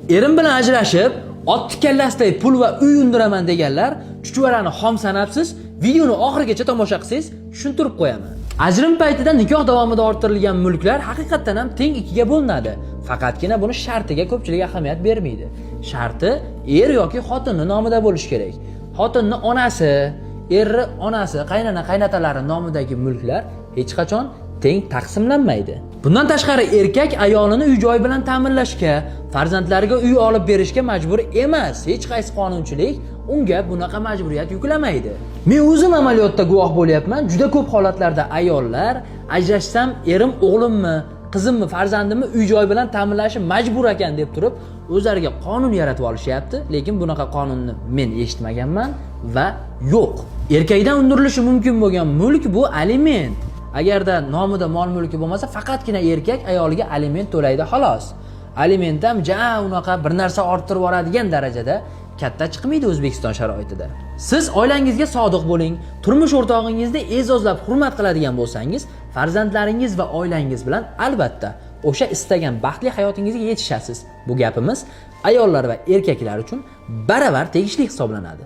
Erim bilan ajrashib, otni kallasidek pul va uy undiraman deganlar, chuchvarani xom sanabsiz, videoni oxirigacha tomosha qilsangiz, tushuntirib qo'yaman. Ajrim paytida nikoh davomida orttirilgan mulklar haqiqatan ham teng ikkiga bo'linadi. Faqatgina buni shartiga ko'pchilik ahamiyat bermaydi. Sharti er yoki xotinning nomida bo'lishi kerak. Xotinning onasi, erni onasi, qaynona, qaynotalari nomidagi mulklar hech qachon teng taqsimlanmaydi. Bundan tashqari erkak ayolini uy-joy bilan ta'minlashga, farzandlariga uy olib berishga majbur emas. Hech qaysi qonunchilik unga bunaqa majburiyat yuklamaydi. Men o'zim amaliyotda guvoh bo'lyapman. Juda ko'p holatlarda ayollar ajrashsam erim o'g'limmi, qizimmi, farzandimni uy-joy bilan ta'minlashi majbur ekan deb turib, o'zlariga qonun yaratib olishyapti, lekin bunaqa qonunni men eshitmaganman va yo'q. Erkakdan undirilishi mumkin bo'lgan mulk bu aliment. Agarda nomida mol-mulki bo'lmasa, faqatgina erkak ayoliga aliment to'laydi xolos. Aliment ham unaqa bir narsa orttirib yuboradigan darajada katta chiqmaydi O'zbekiston sharoitida. Siz oilangizga sodiq bo'ling, turmush o'rtog'ingizni e'zozlab hurmat qiladigan bo'lsangiz, farzandlaringiz va oilangiz bilan albatta o'sha istagan baxtli hayotingizga yetishasiz. Bu gapimiz ayollar va erkaklar uchun baravar tegishli hisoblanadi.